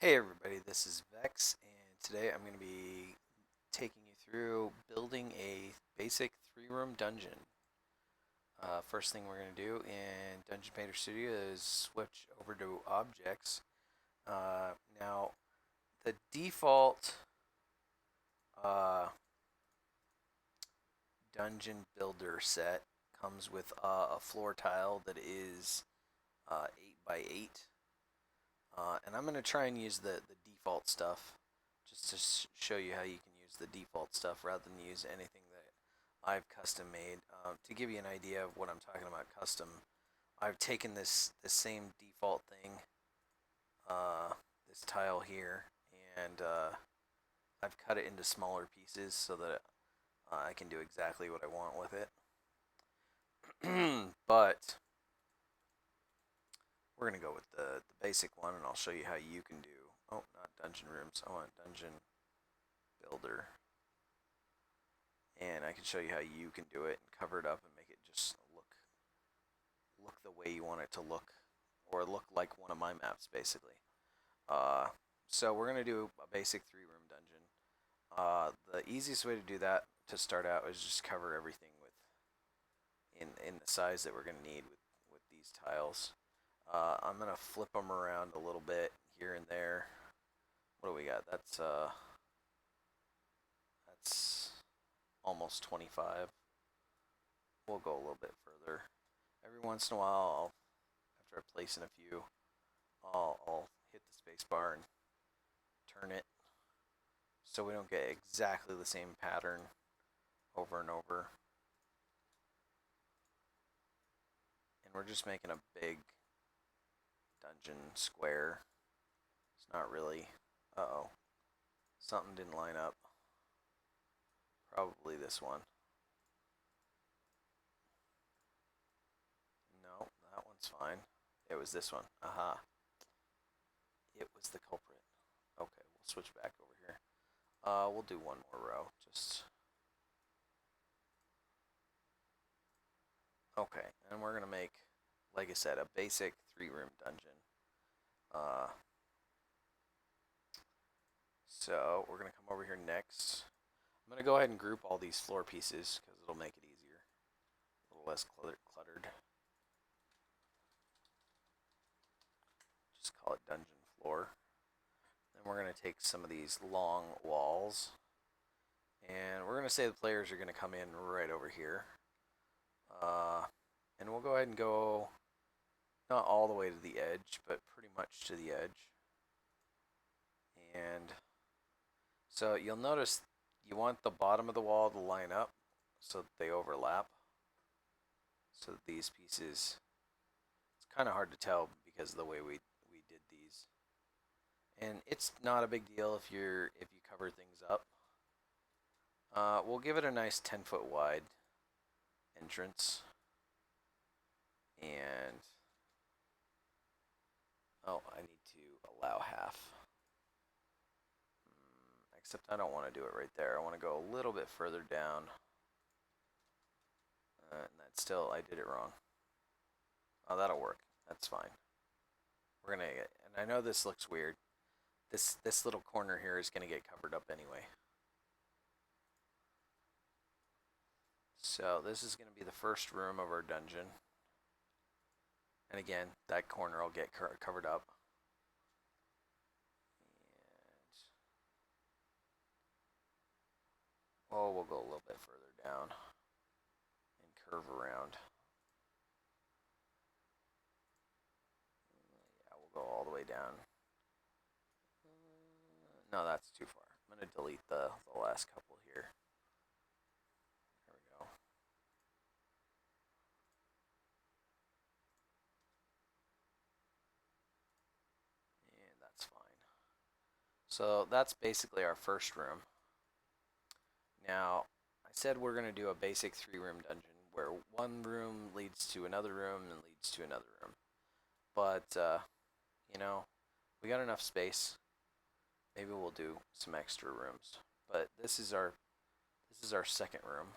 Hey everybody, this is Vex, and today I'm going to be taking you through building a basic three-room dungeon. First thing we're going to do in Dungeon Painter Studio is switch over to objects. Now, the default uh, dungeon builder set comes with a floor tile that is 8 by 8. And I'm going to try and use the default stuff just to show you how you can use the default stuff rather than use anything that I've custom made. To give you an idea of what I'm talking about custom, I've taken this same default thing, uh, this tile here, and I've cut it into smaller pieces so that I can do exactly what I want with it. But we're going to go with the basic one, and I'll show you how you can do. Oh, not dungeon rooms. I want dungeon builder. And I can show you how you can do it and cover it up and make it just look the way you want it to look, or look like one of my maps, basically. So we're going to do a basic three-room dungeon. The easiest way to do that to start out is just cover everything with in the size that we're going to need with these tiles. I'm going to flip them around a little bit here and there. What do we got? That's almost 25. We'll go a little bit further. Every once in a while, after I place in a few, I'll hit the space bar and turn it so we don't get exactly the same pattern over and over. And we're just making a big dungeon square. It's not really... Uh-oh. Something didn't line up. Probably this one. No, that one's fine. It was this one. Aha. It was the culprit. Okay, we'll switch back over here. We'll do one more row. Just... Okay, and we're going to make, like I said, a basic three-room dungeon. So we're going to come over here next. I'm going to go ahead and group all these floor pieces because it'll make it easier. A little less cluttered. Just call it dungeon floor. Then we're going to take some of these long walls. And we're going to say the players are going to come in right over here. And we'll go ahead and go not all the way to the edge, but pretty much to the edge. And so you'll notice you want the bottom of the wall to line up so that they overlap. So that these pieces, it's kind of hard to tell because of the way we did these. And it's not a big deal if you cover things up. We'll give it a nice 10-foot wide entrance. And oh, I need to allow half. Except I don't want to do it right there. I want to go a little bit further down. And that's still, I did it wrong. Oh, that'll work. That's fine. We're gonna get, and I know this looks weird. This little corner here is gonna get covered up anyway. So this is gonna be the first room of our dungeon. And again, that corner will get covered up. And oh, we'll go a little bit further down and curve around. Yeah, we'll go all the way down. No, that's too far. I'm gonna delete the last couple here. There we go. And that's fine. So that's basically our first room. Now, I said we're going to do a basic three-room dungeon where one room leads to another room and leads to another room. But, you know, we got enough space. Maybe we'll do some extra rooms. But this is our second room.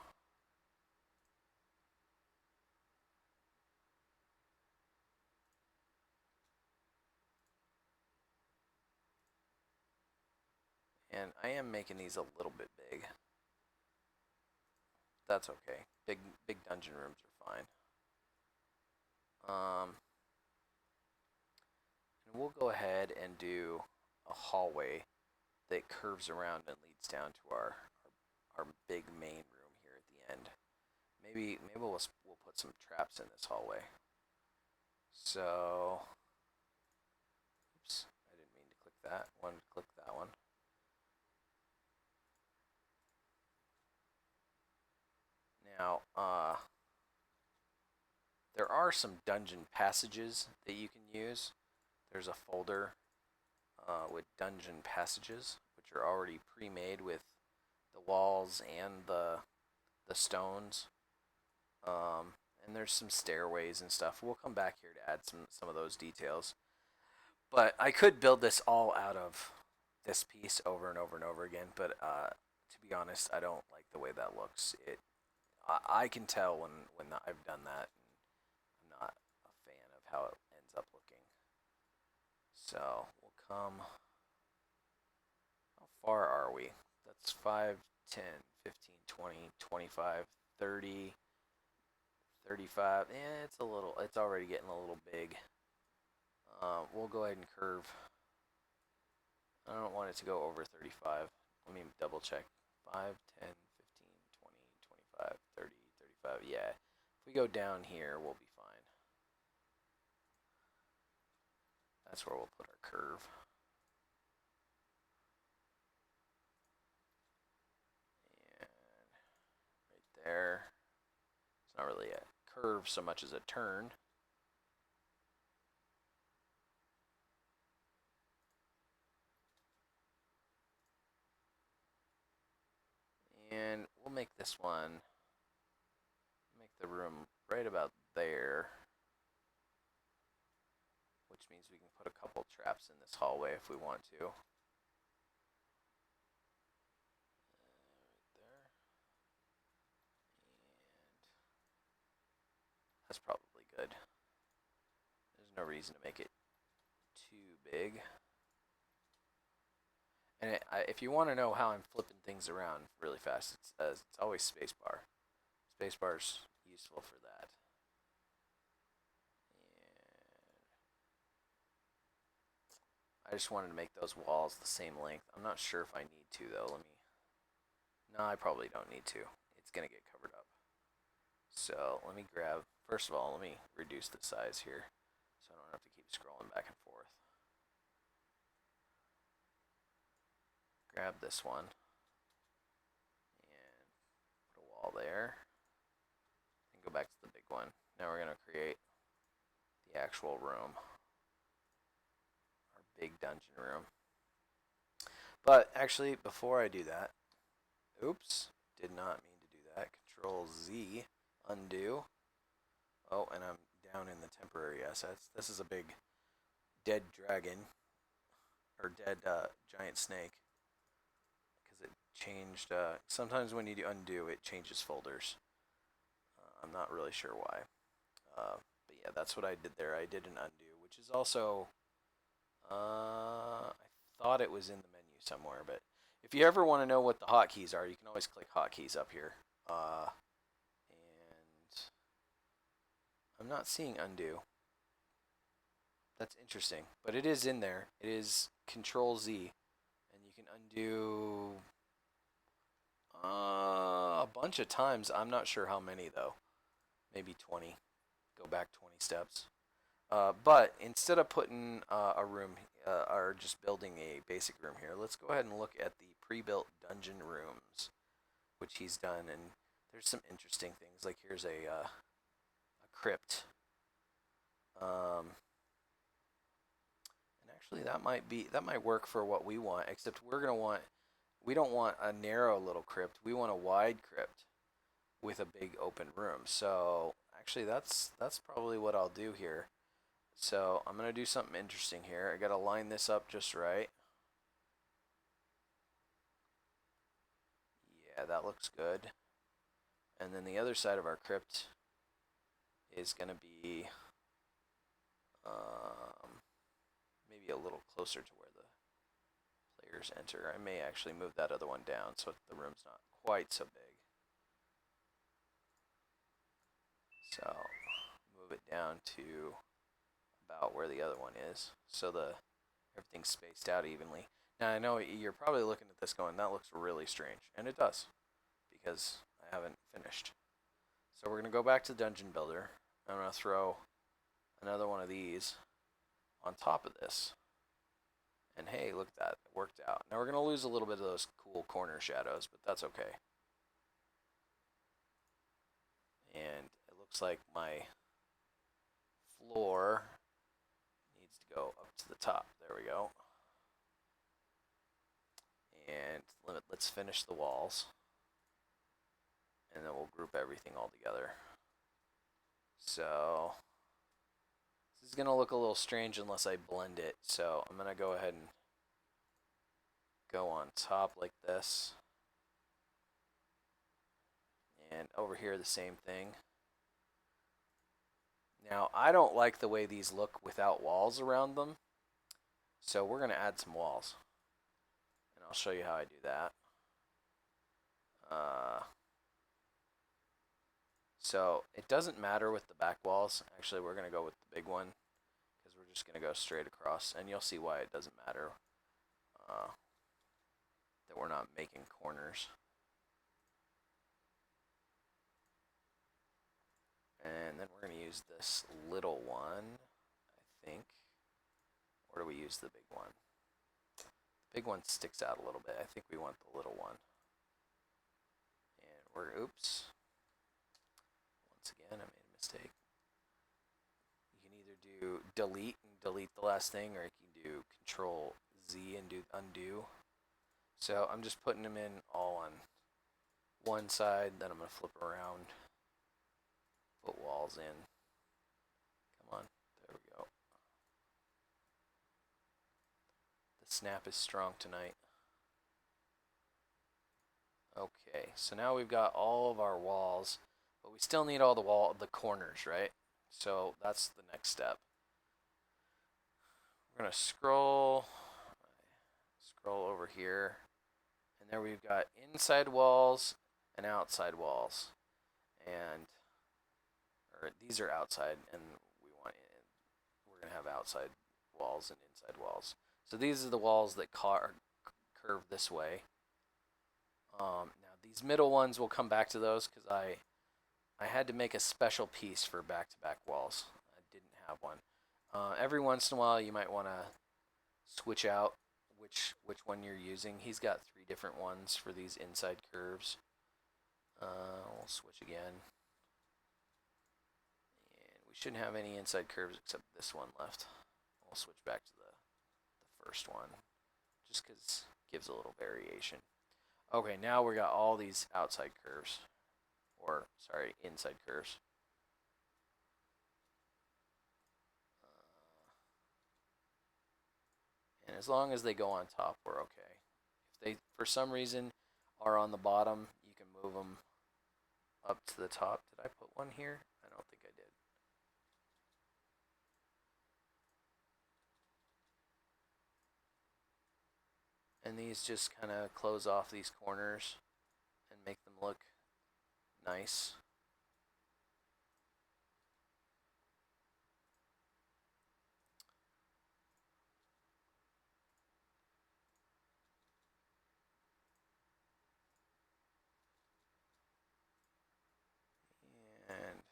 And I am making these a little bit big. That's okay. Big dungeon rooms are fine. And we'll go ahead and do a hallway that curves around and leads down to our big main room here at the end. Maybe we'll put some traps in this hallway. So, oops, I didn't mean to click that. Wanted to click that one. Now, there are some dungeon passages that you can use. There's a folder with dungeon passages, which are already pre-made with the walls and the stones. And there's some stairways and stuff. We'll come back here to add some of those details. But I could build this all out of this piece over and over and over again. But to be honest, I don't like the way that looks. I can tell when I've done that. And I'm not a fan of how it ends up looking. So we'll come. How far are we? That's 5, 10, 15, 20, 25, 30, 35. It's already getting a little big. We'll go ahead and curve. I don't want it to go over 35. Let me double check. 5, 10, 15, 20, 25, 30, 35. Yeah. If we go down here, we'll be fine. That's where we'll put our curve. And right there. It's not really a curve so much as a turn. And we'll make this one, make the room right about there, which means we can put a couple traps in this hallway if we want to. Right there. And that's probably good. There's no reason to make it too big. And if you want to know how I'm flipping things around really fast, it's always spacebar. Spacebar's useful for that. And I just wanted to make those walls the same length. I'm not sure if I need to though. No, I probably don't need to. It's gonna get covered up. So let me grab. First of all, let me reduce the size here, so I don't have to keep scrolling back and forth. Grab this one and put a wall there and go back to the big one. Now we're going to create the actual room, our big dungeon room. But actually, before I do that, oops, did not mean to do that. Control Z, undo. Oh, and I'm down in the temporary assets. This is a big dead dragon, or dead giant snake. It changed. Sometimes when you do undo, it changes folders. I'm not really sure why. But yeah, that's what I did there. I did an undo, which is also, I thought it was in the menu somewhere. But if you ever want to know what the hotkeys are, you can always click hotkeys up here. And I'm not seeing undo. That's interesting, but it is in there. It is Control Z, and you can undo a bunch of times. I'm not sure how many though. Maybe 20. Go back 20 steps. But instead of putting a room or just building a basic room here, let's go ahead and look at the pre-built dungeon rooms, which he's done. And there's some interesting things. Like here's a crypt. And actually, that might work for what we want. Except we don't want a narrow little crypt. We want a wide crypt with a big open room. So actually, that's probably what I'll do here. So I'm gonna do something interesting here. I gotta line this up just right. Yeah, that looks good. And then the other side of our crypt is gonna be maybe a little closer to where the Players enter. I may actually move that other one down so the room's not quite so big. So move it down to about where the other one is, so everything's spaced out evenly. Now I know you're probably looking at this going, that looks really strange, and it does, because I haven't finished. So we're gonna go back to the dungeon builder. I'm gonna throw another one of these on top of this. And hey, look at that, it worked out. Now we're gonna lose a little bit of those cool corner shadows, but that's okay. And it looks like my floor needs to go up to the top. There we go. And let's finish the walls. And then we'll group everything all together. So this is gonna look a little strange unless I blend it. So I'm gonna go ahead and go on top like this. And over here the same thing. Now I don't like the way these look without walls around them. So we're gonna add some walls. And I'll show you how I do that. So it doesn't matter with the back walls. Actually, we're gonna go with the big one because we're just gonna go straight across, and you'll see why it doesn't matter that we're not making corners. And then we're gonna use this little one, I think. Or do we use the big one? The big one sticks out a little bit. I think we want the little one. And we're, oops. Once again, I made a mistake. You can either do delete and delete the last thing, or you can do Control Z and do undo. So I'm just putting them in all on one side, then I'm gonna flip around, put walls in. Come on, there we go. The snap is strong tonight. Okay, so now we've got all of our walls, but we still need all the corners, right? So that's the next step. We're gonna scroll over here, and there we've got inside walls and outside walls, and these are outside, and we're gonna have outside walls and inside walls. So these are the walls that curve this way. Now these middle ones, will come back to those because I had to make a special piece for back-to-back walls. I didn't have one. Every once in a while, you might want to switch out which one you're using. He's got 3 different ones for these inside curves. We'll switch again. And we shouldn't have any inside curves except this one left. We'll switch back to the first one, just because it gives a little variation. Okay, now we got all these outside curves. Or, sorry, inside curves. And as long as they go on top, we're okay. If they, for some reason, are on the bottom, you can move them up to the top. Did I put one here? I don't think I did. And these just kind of close off these corners and make them look nice. And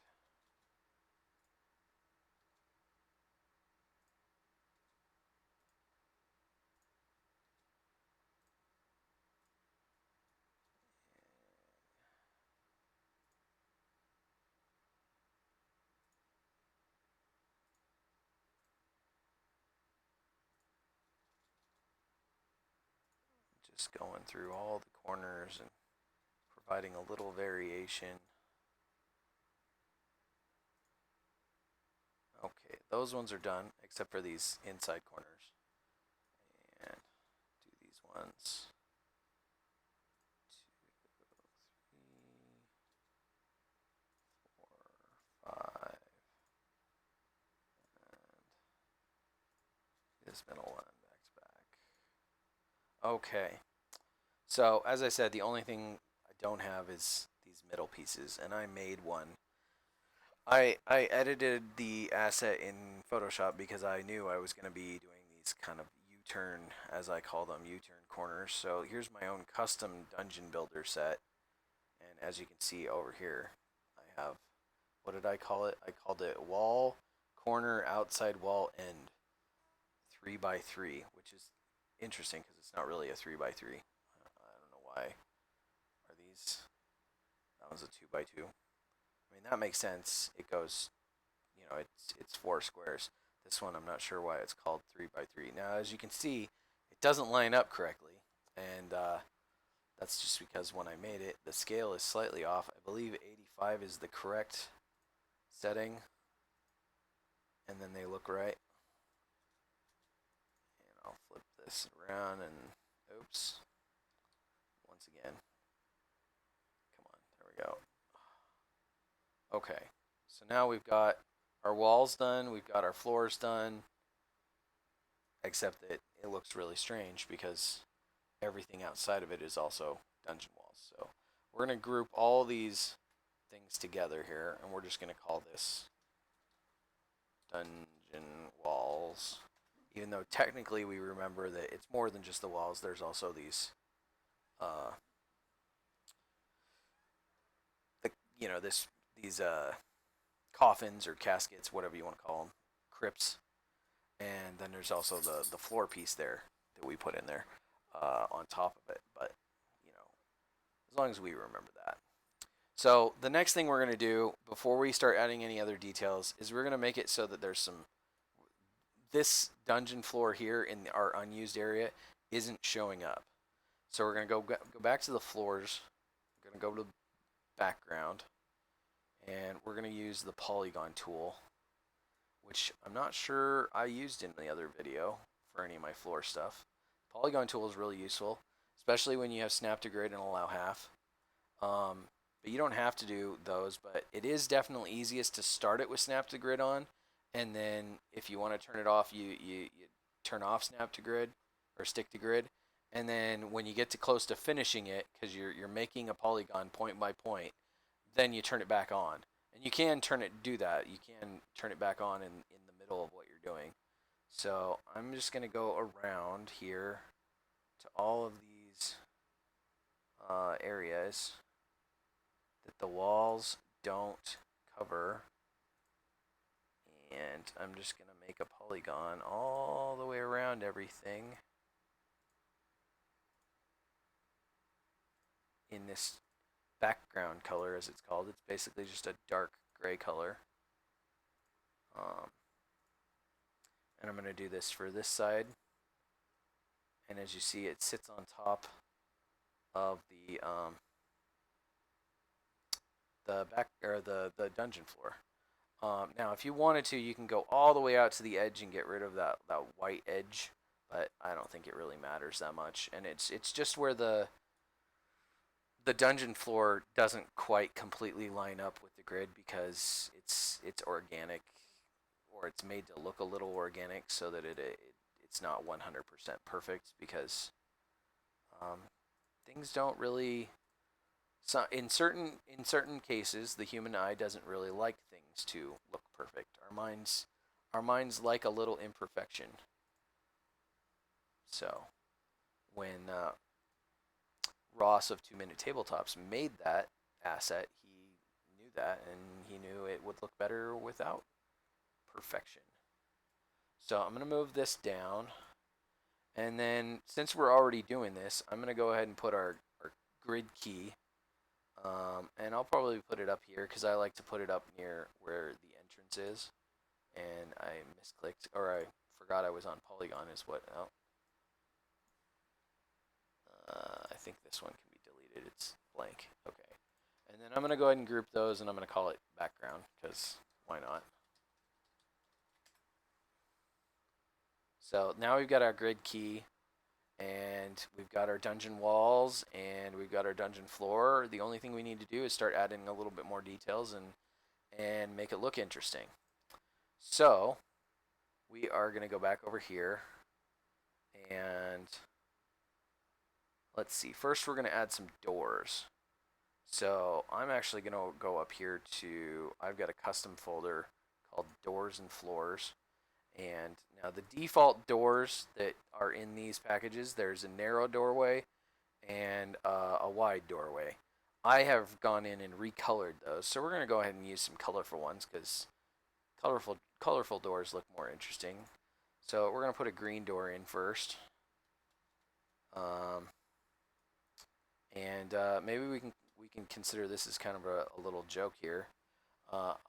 just going through all the corners and providing a little variation. Okay, those ones are done, except for these inside corners. And do these ones. 2, 3, 4, 5. And this middle one back to back. Okay. So, as I said, the only thing I don't have is these middle pieces, and I made one. I edited the asset in Photoshop because I knew I was going to be doing these kind of U-turn, as I call them, U-turn corners. So here's my own custom dungeon builder set, and as you can see over here, I have, what did I call it? I called it wall, corner, outside wall, end, 3 by 3, which is interesting because it's not really a 3 by 3. I don't know why. Are these? That one's a 2 by 2. I mean, that makes sense. It goes, it's 4 squares. This one, I'm not sure why it's called 3 by 3. Now, as you can see, it doesn't line up correctly, and that's just because when I made it, the scale is slightly off. I believe 85 is the correct setting, and then they look right. And I'll flip this around and, oops, once again. Come on, there we go. Okay, so now we've got our walls done, we've got our floors done, except that it looks really strange because everything outside of it is also dungeon walls. So we're going to group all these things together here, and we're just going to call this dungeon walls. Even though technically we remember that it's more than just the walls, there's also these, uh, these coffins or caskets, whatever you want to call them, crypts, and then there's also the floor piece there that we put in there on top of it. But you know, as long as we remember that. So the next thing we're going to do before we start adding any other details is we're going to make it so that there's some, this dungeon floor here in our unused area isn't showing up. So we're going to go back to the floors. We're going to go to background, and we're going to use the polygon tool, which I'm not sure I used in the other video for any of my floor stuff. Polygon tool is really useful, especially when you have snap to grid and allow half. But you don't have to do those, but it is definitely easiest to start it with snap to grid on, and then if you want to turn it off, you turn off snap to grid or stick to grid, and then when you get to close to finishing it, because you're making a polygon point by point, then you turn it back on. And you can do that. You can turn it back on in the middle of what you're doing. So I'm just going to go around here to all of these areas that the walls don't cover, and I'm just going to make a polygon all the way around everything in this background color, as it's called. It's basically just a dark gray color. And I'm going to do this for this side, and as you see, it sits on top of the back, or the dungeon floor. Now, if you wanted to, you can go all the way out to the edge and get rid of that white edge, but I don't think it really matters that much. And it's just where the dungeon floor doesn't quite completely line up with the grid because it's organic, or it's made to look a little organic so that it's not 100% perfect, because um, things don't really. So in certain cases, the human eye doesn't really like things to look perfect. Our minds like a little imperfection. So when Ross of 2 Minute Tabletops made that asset, he knew that, and he knew it would look better without perfection. So I'm going to move this down, and then since we're already doing this, I'm going to go ahead and put our grid key. And I'll probably put it up here because I like to put it up near where the entrance is. And I misclicked, or I forgot I was on polygon is what. Oh, I think this one can be deleted. It's blank. Okay. And then I'm going to go ahead and group those, and I'm going to call it background because why not? So now we've got our grid key, and we've got our dungeon walls, and we've got our dungeon floor. The only thing we need to do is start adding a little bit more details and make it look interesting. So we are going to go back over here, and let's see. First, we're going to add some doors. So I'm actually going to go up here to, I've got a custom folder called Doors and Floors. And now the default doors that are in these packages, there's a narrow doorway and a wide doorway. I have gone in and recolored those. So we're going to go ahead and use some colorful ones because colorful doors look more interesting. So we're going to put a green door in first. And maybe we can consider this as kind of a little joke here.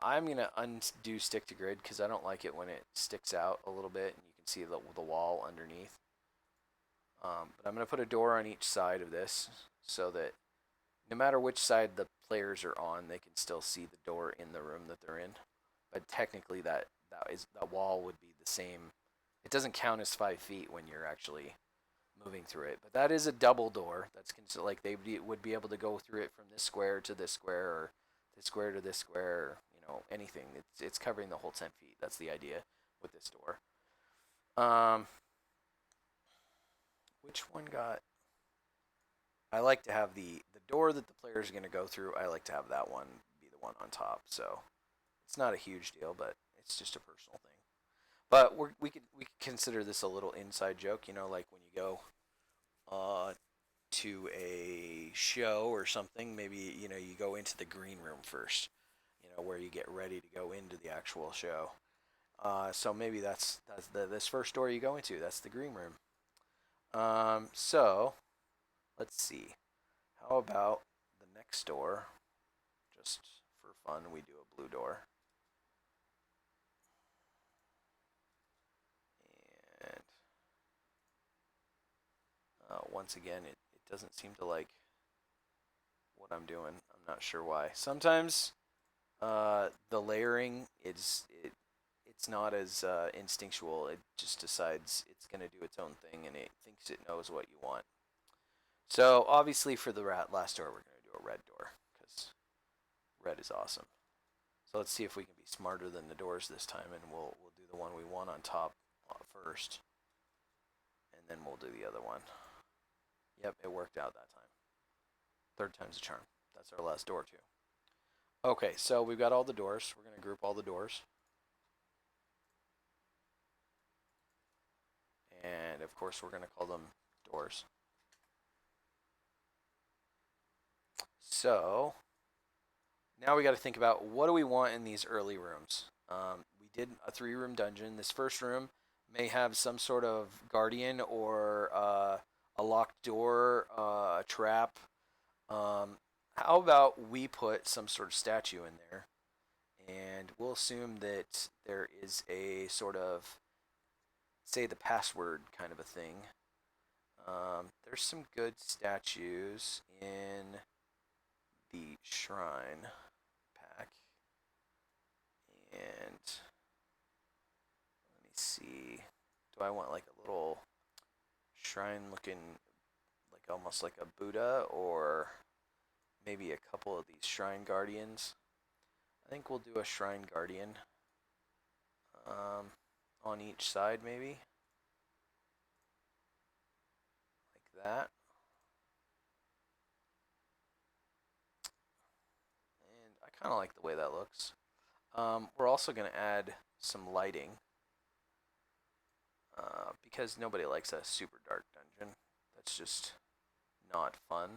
I'm gonna undo stick to grid because I don't like it when it sticks out a little bit and you can see the wall underneath. But I'm gonna put a door on each side of this so that no matter which side the players are on, they can still see the door in the room that they're in. But technically, that wall would be the same. It doesn't count as 5 feet when you're actually moving through it. But that is a double door. That's like they would be able to go through it from this square to this square, or this square to this square, or, anything. It's covering the whole 10 feet. That's the idea with this door. Which one got? I like to have the door that the players are going to go through. I like to have that one be the one on top. So it's not a huge deal, but it's just a personal thing. But we could consider this a little inside joke, like when you go to a show or something. Maybe you go into the green room first, where you get ready to go into the actual show. So maybe that's this first door you go into. That's the green room. So let's see. How about the next door? Just for fun, we do a blue door. And once again, it doesn't seem to like what I'm doing. I'm not sure why. Sometimes the layering it's not as instinctual. It just decides it's going to do its own thing, and it thinks it knows what you want. So obviously for the last door, we're going to do a red door because red is awesome. So let's see if we can be smarter than the doors this time, and we'll do the one we want on top first, and then we'll do the other one. Yep, it worked out that time. Third time's a charm. That's our last door too. Okay, so we've got all the doors. We're going to group all the doors. And of course, we're going to call them doors. So now we got to think about what do we want in these early rooms. We did a 3-room dungeon. This first room may have some sort of guardian or a locked door, a trap. How about we put some sort of statue in there, and we'll assume that there is a sort of, say, the password kind of a thing. There's some good statues in the shrine pack, and let me see. Do I want like a little shrine looking like almost like a Buddha, or maybe a couple of these shrine guardians? I think we'll do a shrine guardian on each side, maybe like that. And I kind of like the way that looks. We're also going to add some lighting because nobody likes a super dark dungeon. That's just not fun.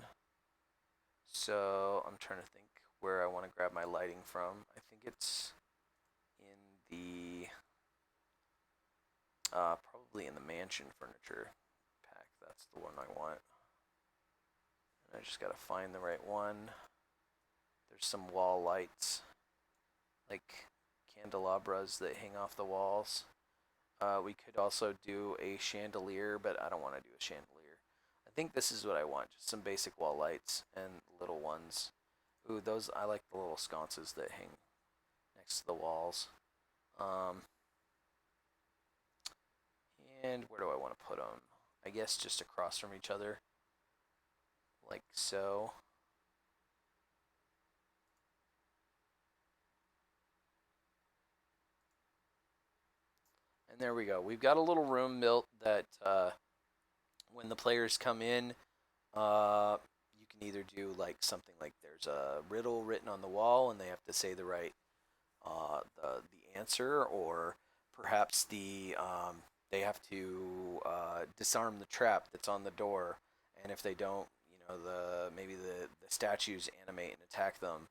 So I'm trying to think where I want to grab my lighting from. I think it's in the probably in the mansion furniture pack. That's the one I want. And I just gotta find the right one. There's some wall lights, like candelabras that hang off the walls. We could also do a chandelier, but I don't want to do a chandelier. I think this is what I want, just some basic wall lights and little ones. Ooh, those, I like the little sconces that hang next to the walls. And where do I want to put them? I guess just across from each other, like so. And there we go. We've got a little room built that when the players come in, You can either do like something like there's a riddle written on the wall and they have to say the right the answer, or perhaps they have to disarm the trap that's on the door, and if they don't, maybe the statues animate and attack them.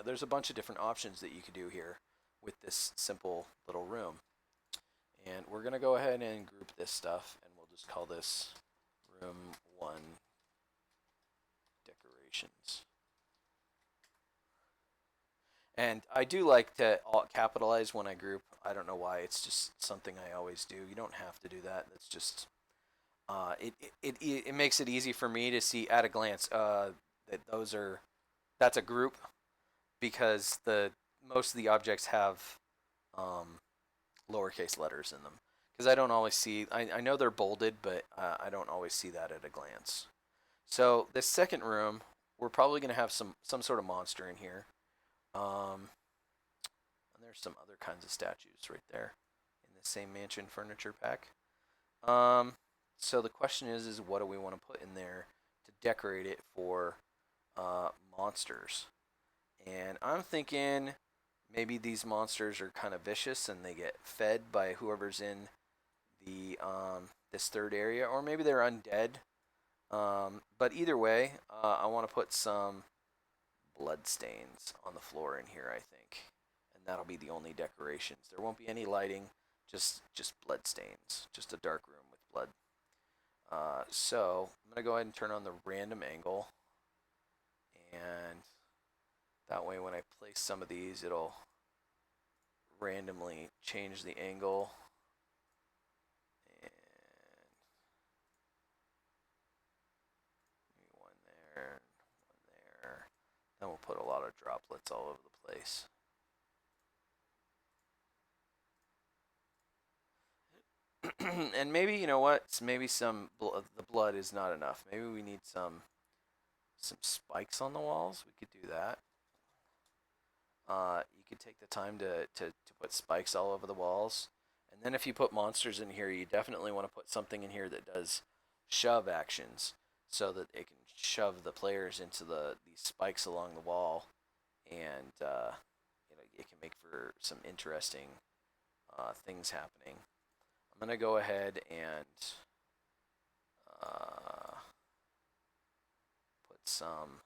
There's a bunch of different options that you could do here with this simple little room. And we're gonna go ahead and group this stuff, and we'll just call this room 1 decorations. And I do like to capitalize when I group. I don't know why. It's just something I always do. You don't have to do that. That's just it makes it easy for me to see at a glance that that's a group, because the most of the objects have um, lowercase letters in them. Because I don't always see. I know they're bolded, but I don't always see that at a glance. So this second room, we're probably going to have some sort of monster in here. And there's some other kinds of statues right there in the same mansion furniture pack. So the question is what do we want to put in there to decorate it for monsters? And I'm thinking maybe these monsters are kind of vicious and they get fed by whoever's in the this third area, or maybe they're undead. But either way, I want to put some blood stains on the floor in here, I think, and that'll be the only decorations. There won't be any lighting, just blood stains, just a dark room with blood. So I'm gonna go ahead and turn on the random angle, and that way when I place some of these, it'll randomly change the angle. And maybe one there, one there. Then we'll put a lot of droplets all over the place. And maybe, you know what? Maybe the blood is not enough. Maybe we need some spikes on the walls. We could do that. You could take the time to put spikes all over the walls. And then if you put monsters in here, you definitely want to put something in here that does shove actions, so that it can shove the players into these spikes along the wall, and it can make for some interesting things happening. I'm going to go ahead and put some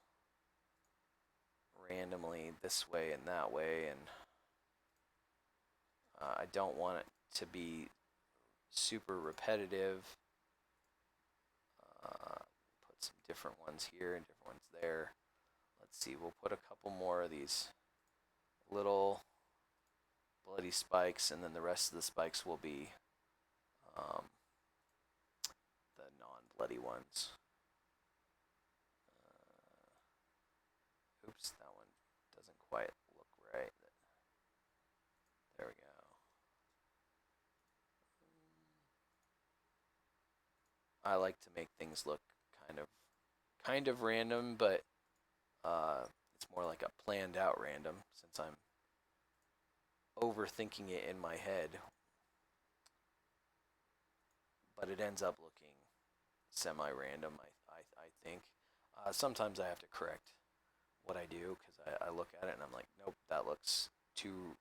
randomly this way and that way, and I don't want it to be super repetitive. Put some different ones here and different ones there. Let's see, we'll put a couple more of these little bloody spikes, and then the rest of the spikes will be the non-bloody ones. Oops, that one doesn't quite look right. There we go. I like to make things look kind of random, but it's more like a planned out random, since I'm overthinking it in my head. But it ends up looking semi-random, I think. Sometimes I have to correct what I do, because I look at it and I'm like, nope, that looks too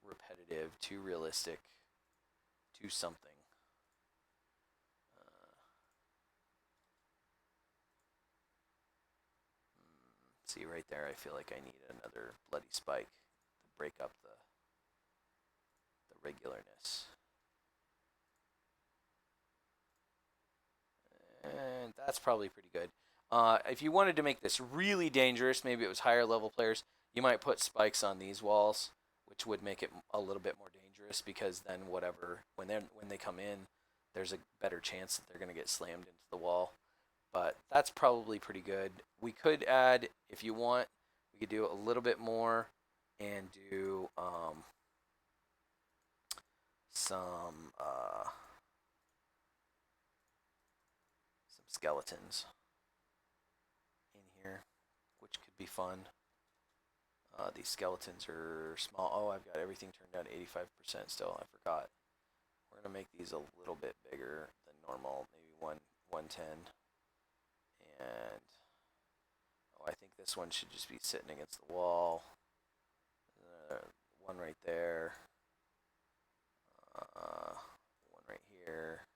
repetitive, too realistic, too something. See right there, I feel like I need another bloody spike to break up the regularness. And that's probably pretty good. If you wanted to make this really dangerous, maybe it was higher level players, you might put spikes on these walls, which would make it a little bit more dangerous, because then when they come in, there's a better chance that they're going to get slammed into the wall. But that's probably pretty good. We could add, if you want, we could do a little bit more and do some skeletons in here, which could be fun. These skeletons are small. Oh, I've got everything turned down to 85% still. I forgot. We're gonna make these a little bit bigger than normal. Maybe one 10. And I think this one should just be sitting against the wall. One right there. One right here.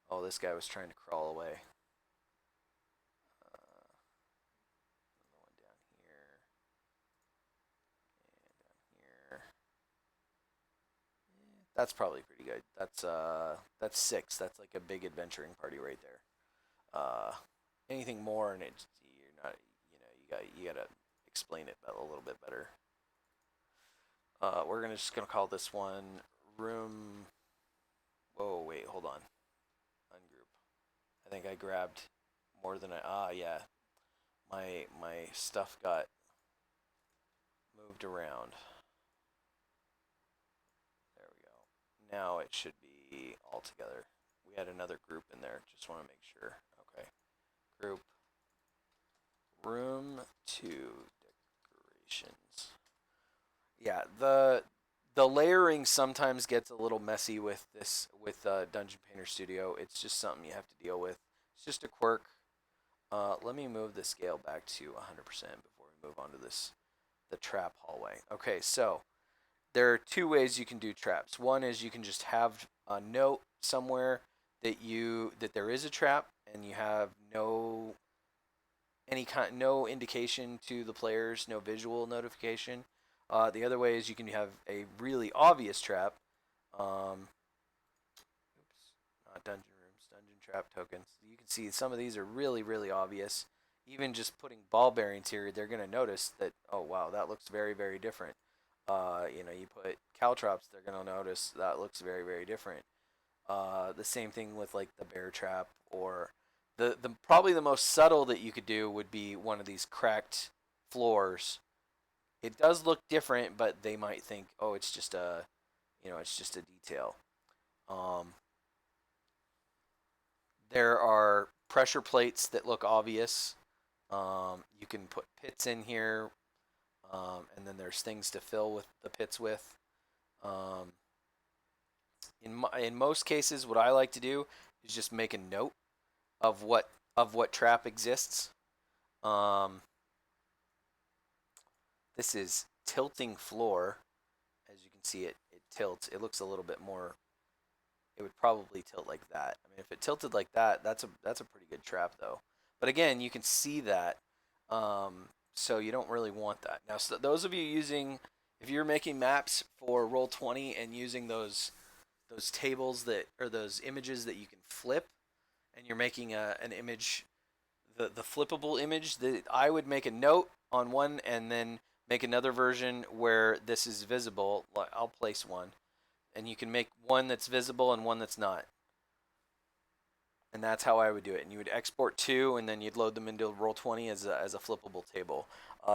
Oh, this guy was trying to crawl away. Another one down here. And down here. That's probably pretty good. That's 6. That's like a big adventuring party right there. Anything more, and it's you're not, you gotta explain it a little bit better. We're just gonna call this one room. Whoa, wait, hold on. Ungroup. I think I grabbed more than yeah. My stuff got moved around. There we go. Now it should be all together. We had another group in there. Just want to make sure. Okay. Group. Room 2 decorations. Yeah, the layering sometimes gets a little messy with this Dungeon Painter Studio. It's just something you have to deal with. It's just a quirk. Let me move the scale back to 100% before we move on to the trap hallway. Okay, so there are 2 ways you can do traps. One is you can just have a note somewhere that there is a trap, and you have no indication to the players, no visual notification. The other way is you can have a really obvious trap. Oops, not dungeon rooms, dungeon trap tokens. You can see some of these are really, really obvious. Even just putting ball bearings here, they're going to notice that, oh wow, that looks very, very different. You put caltrops, they're going to notice that looks very, very different. The same thing with like the bear trap, or the probably the most subtle that you could do would be one of these cracked floors. It does look different, but they might think, oh, it's just a detail. There are pressure plates that look obvious. You can put pits in here, and then there's things to fill with the pits with. In most cases, what I like to do is just make a note of what trap exists. This is tilting floor. As you can see, it tilts. It looks a little bit more. It would probably tilt like that. I mean, if it tilted like that, that's a pretty good trap though. But again, you can see that, so you don't really want that. Now, so those of you if you're making maps for Roll20 and using those tables or those images that you can flip, and you're making an image, the flippable image, that I would make a note on one and then make another version where this is visible. I'll place one, and you can make one that's visible and one that's not. And that's how I would do it. And you would export 2, and then you'd load them into Roll20 as a flippable table.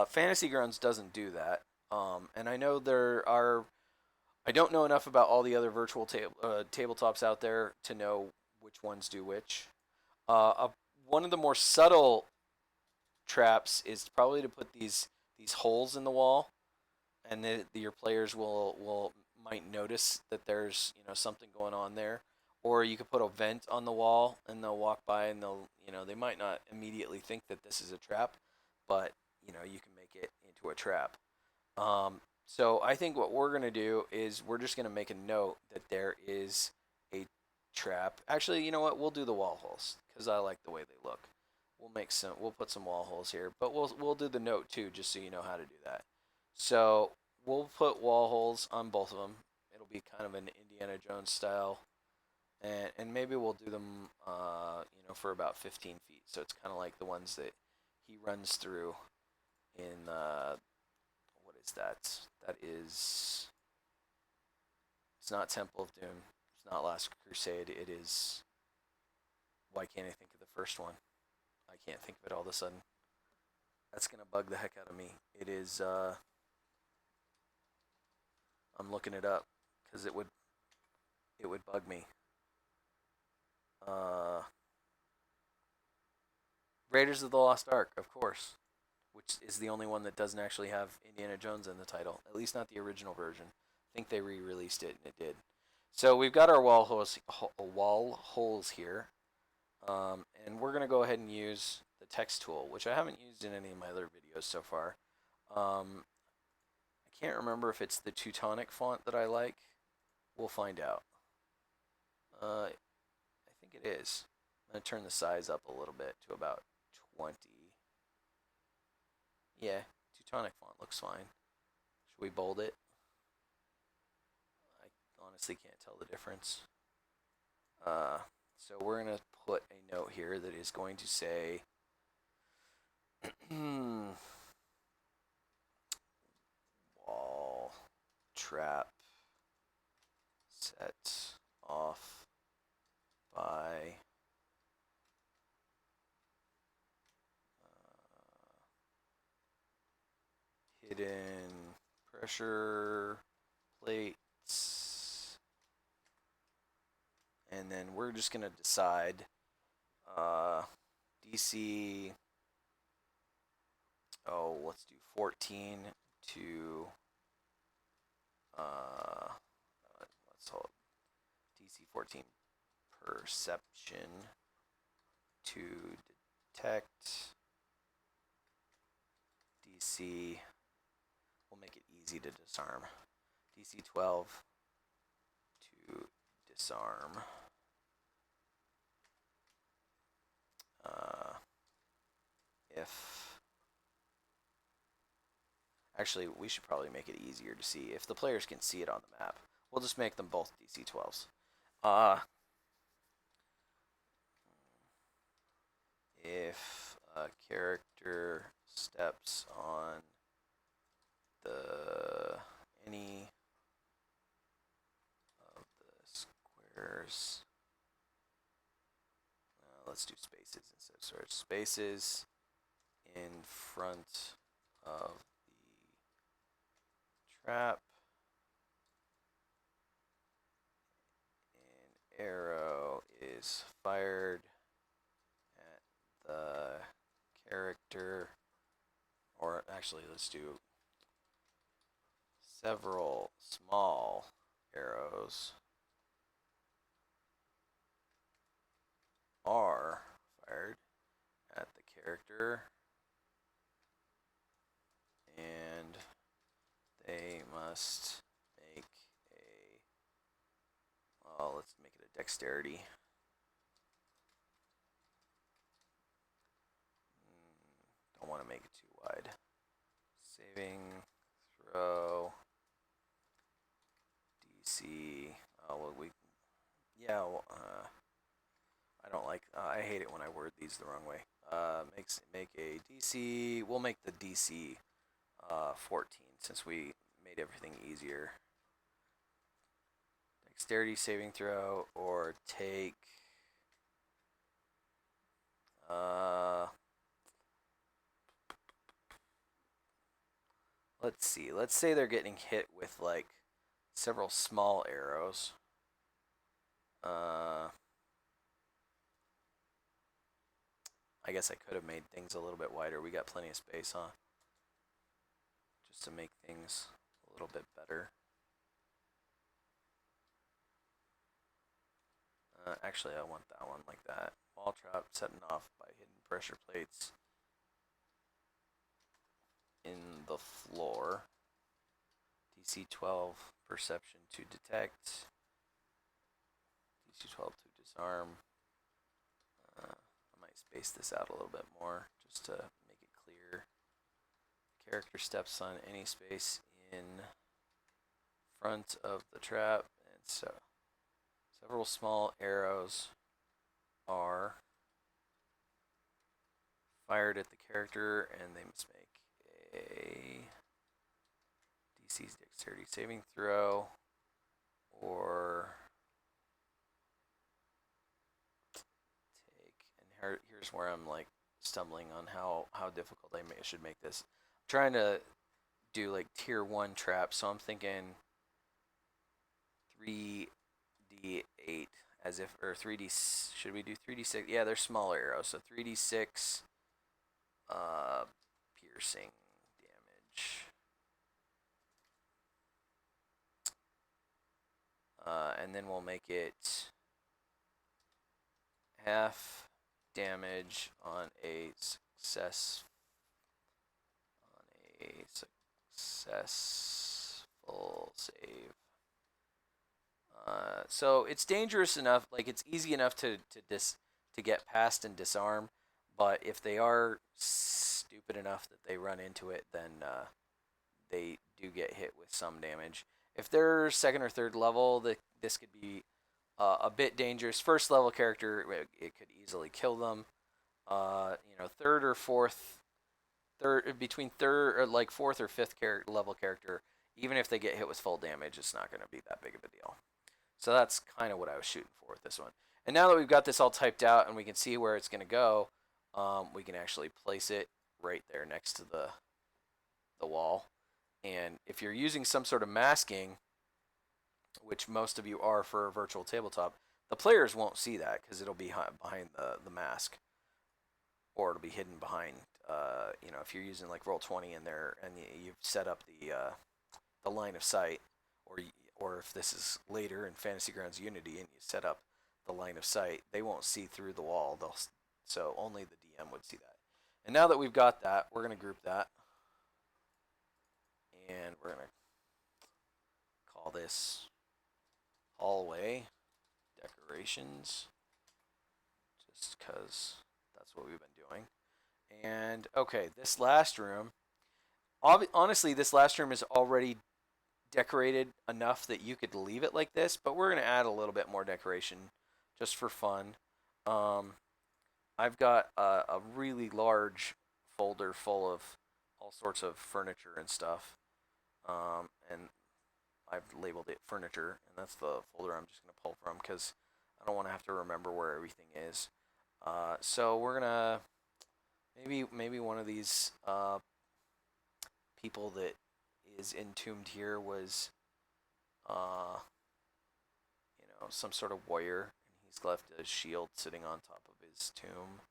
Fantasy Grounds doesn't do that. And I know I don't know enough about all the other virtual tabletops out there to know which ones do which. One of the more subtle traps is probably to put these holes in the wall, and your players might notice that there's something going on there. Or you could put a vent on the wall, and they'll walk by, and they might not immediately think that this is a trap, but you can make it into a trap. So I think what we're gonna do is we're just gonna make a note that there is a trap. Actually, you know what? We'll do the wall holes because I like the way they look. We'll put some wall holes here, but we'll do the note too, just so you know how to do that. So we'll put wall holes on both of them. It'll be kind of an Indiana Jones style. And maybe we'll do them, for about 15 feet. So it's kind of like the ones that he runs through in, what is that? That is, it's not Temple of Doom. It's not Last Crusade. It is, why can't I think of the first one? I can't think of it all of a sudden. That's going to bug the heck out of me. It is, I'm looking it up because it would bug me. Raiders of the Lost Ark, of course, which is the only one that doesn't actually have Indiana Jones in the title, at least not the original version. I think they re-released it, and it did. So we've got our wall holes here. And we're going to go ahead and use the text tool, which I haven't used in any of my other videos so far. I can't remember if it's the Teutonic font that I like. We'll find out. I think it is. I'm going to turn the size up a little bit to about 20. Yeah, Teutonic font looks fine. Should we bold it? I honestly can't tell the difference. So we're going to put a note here that is going to say wall trap set off by hidden pressure plates. And then we're just going to decide DC, let's do 14 to, let's hold DC 14 perception to detect. DC, we'll make it easy to disarm. DC 12 to disarm. If actually, we should probably make it easier to see if the players can see it on the map. We'll just make them both DC 12s. If a character steps on any of the squares, let's do spaces instead of squares. Spaces in front of the trap, an arrow is fired at the character, or actually let's do several small arrows are fired at the character, and they must make let's make it a dexterity. Don't want to make it too wide. Saving throw DC. I don't like. I hate it when I word these the wrong way. Make a DC. We'll make the DC 14 since we made everything easier. Dexterity saving throw or take. Let's see. Let's say they're getting hit with like several small arrows. I guess I could have made things a little bit wider. We got plenty of space, huh? Just to make things a little bit better. Actually, I want that one like that. Wall trap setting off by hidden pressure plates in the floor. DC 12 perception to detect. DC 12 to disarm. I might space this out a little bit more just to make it clear. Character steps on any space in front of the trap, and so several small arrows are fired at the character, and they must make a DC's dexterity saving throw, or take. And here's where I'm like stumbling on how difficult I should make this. I'm trying to do like tier 1 traps, so I'm thinking 3d8 as if, or 3d, should we do 3d6? Yeah, they're smaller arrows, so 3d6 piercing damage. And then we'll make it half damage on a successful save. So it's dangerous enough, like it's easy enough to get past and disarm, but if they are stupid enough that they run into it, then they do get hit with some damage. If they're second or third level, this could be a bit dangerous. First level character, it could easily kill them. Third or fourth, between third or like fourth or fifth level character, even if they get hit with full damage, it's not going to be that big of a deal. So that's kind of what I was shooting for with this one. And now that we've got this all typed out and we can see where it's going to go, we can actually place it right there next to the wall. And if you're using some sort of masking, which most of you are for a virtual tabletop, the players won't see that because it'll be behind the mask, or it'll be hidden behind. If you're using like Roll20 in there and you've set up the line of sight, or if this is later in Fantasy Grounds Unity and you set up the line of sight, they won't see through the wall. So only the DM would see that. And now that we've got that, we're going to group that. And we're going to call this hallway decorations, just because that's what we've been doing. And okay, this last room, honestly, this last room is already decorated enough that you could leave it like this, but we're going to add a little bit more decoration just for fun. I've got a really large folder full of all sorts of furniture and stuff, and I've labeled it furniture, and that's the folder I'm just going to pull from because I don't want to have to remember where everything is. So we're going to maybe one of these people that is entombed here was some sort of warrior, and he's left a shield sitting on top of his tomb.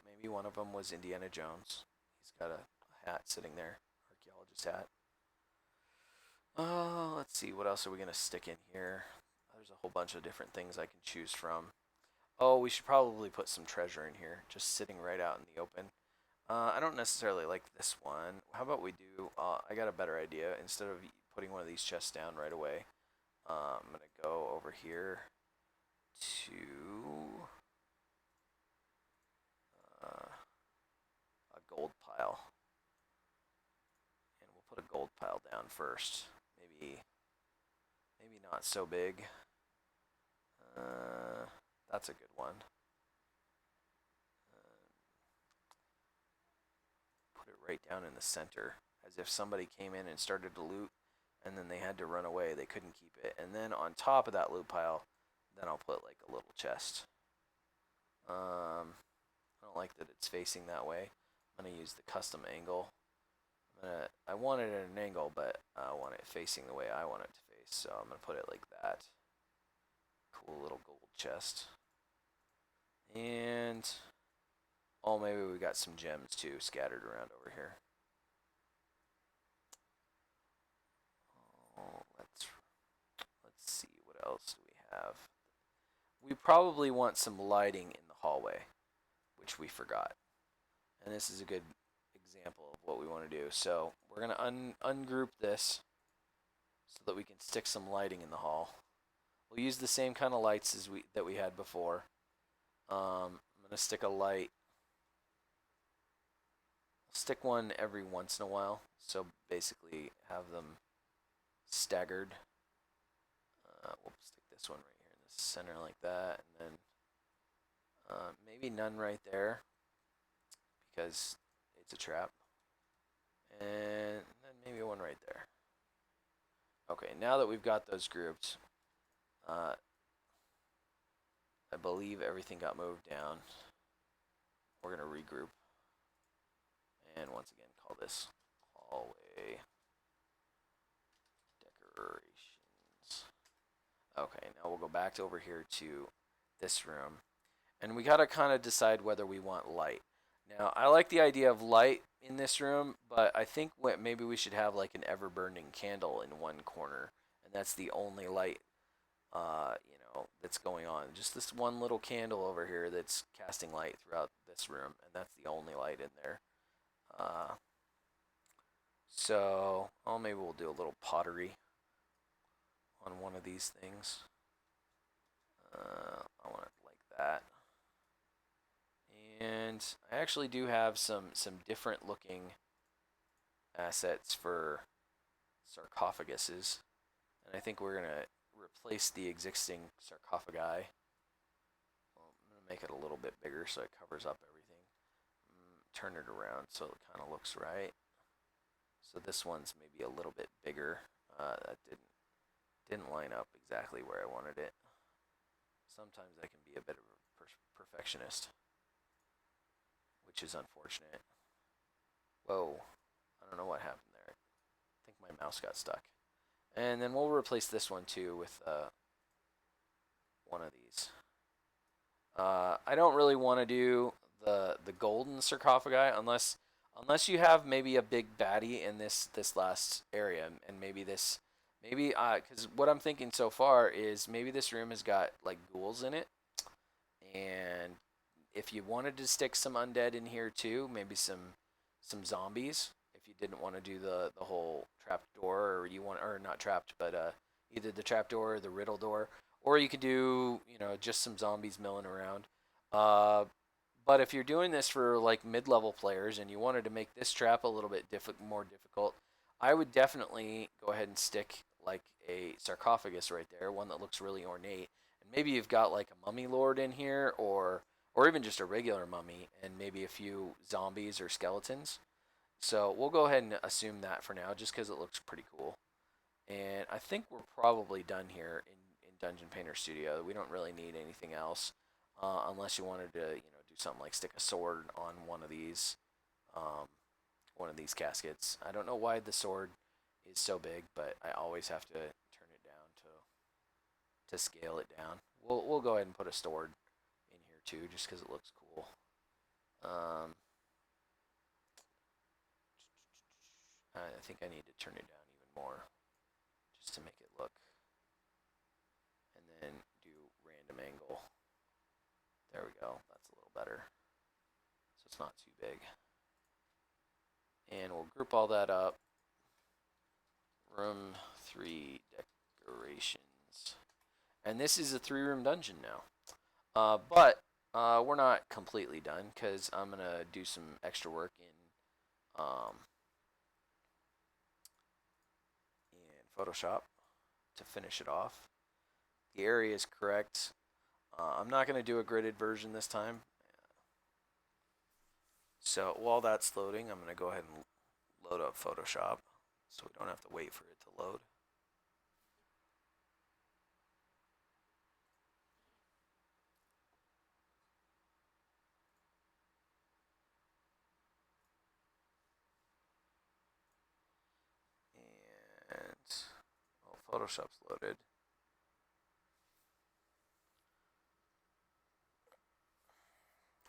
Maybe one of them was Indiana Jones. He's got a hat sitting there, archaeologist hat. Let's see, what else are we going to stick in here? There's a whole bunch of different things I can choose from. Oh, we should probably put some treasure in here, just sitting right out in the open. I don't necessarily like this one. How about we do, I got a better idea. Instead of putting one of these chests down right away, I'm going to go over here to a gold pile. And we'll put a gold pile down first. Maybe not so big. That's a good one. Put it right down in the center, as if somebody came in and started to loot, and then they had to run away. They couldn't keep it. And then on top of that loot pile, then I'll put like a little chest. I don't like that it's facing that way. I'm going to use the custom angle. I want it at an angle, but I want it facing the way I want it to face, so I'm going to put it like that. Cool little gold chest. And maybe we got some gems too scattered around over here. Let's see, what else do we have? We probably want some lighting in the hallway, which we forgot. And this is a good example of what we want to do. So we're going to ungroup this so that we can stick some lighting in the hall. We'll use the same kind of lights as that we had before. I'm going to stick a light. I'll stick one every once in a while. So basically have them staggered. We'll stick this one right here in the center like that. And then maybe none right there, because it's a trap. And then maybe one right there. Okay, now that we've got those grouped, I believe everything got moved down. We're going to regroup. And once again, call this hallway decorations. Okay, now we'll go back over here to this room. And we got to kind of decide whether we want light. Now, I like the idea of light in this room, but I think maybe we should have like an ever-burning candle in one corner. And that's the only light, that's going on. Just this one little candle over here that's casting light throughout this room, and that's the only light in there. So, oh, maybe we'll do a little pottery on one of these things. I want it like that. And I actually do have some different looking assets for sarcophaguses. And I think we're going to replace the existing sarcophagi. Well, I'm going to make it a little bit bigger so it covers up everything. Turn it around so it kind of looks right. So this one's maybe a little bit bigger. That didn't line up exactly where I wanted it. Sometimes I can be a bit of a perfectionist, which is unfortunate. Whoa, I don't know what happened there. I think my mouse got stuck. And then we'll replace this one too with one of these. I don't really want to do the golden sarcophagi unless you have maybe a big baddie in this last area, and maybe because what I'm thinking so far is maybe this room has got like ghouls in it, and if you wanted to stick some undead in here too, maybe some zombies. If you didn't want to do the whole trapped door, or not trapped, but either the trap door or the riddle door, or you could do just some zombies milling around. But if you're doing this for like mid-level players and you wanted to make this trap a little bit more difficult, I would definitely go ahead and stick like a sarcophagus right there, one that looks really ornate. And maybe you've got like a mummy lord in here, or even just a regular mummy, and maybe a few zombies or skeletons. So we'll go ahead and assume that for now, just because it looks pretty cool. And I think we're probably done here in Dungeon Painter Studio. We don't really need anything else, unless you wanted to, do something like stick a sword on one of these caskets. I don't know why the sword is so big, but I always have to turn it down to scale it down. We'll go ahead and put a sword in here too, just because it looks cool. I think I need to turn it down even more, just to make it look. And then do random angle. There we go. That's a little better. So it's not too big. And we'll group all that up. Room 3 decorations. And this is a 3-room dungeon now. But we're not completely done, because I'm going to do some extra work in Photoshop to finish it off. The area is correct. I'm not going to do a gridded version this time. So while that's loading, I'm going to go ahead and load up Photoshop so we don't have to wait for it to load. And Photoshop's loaded.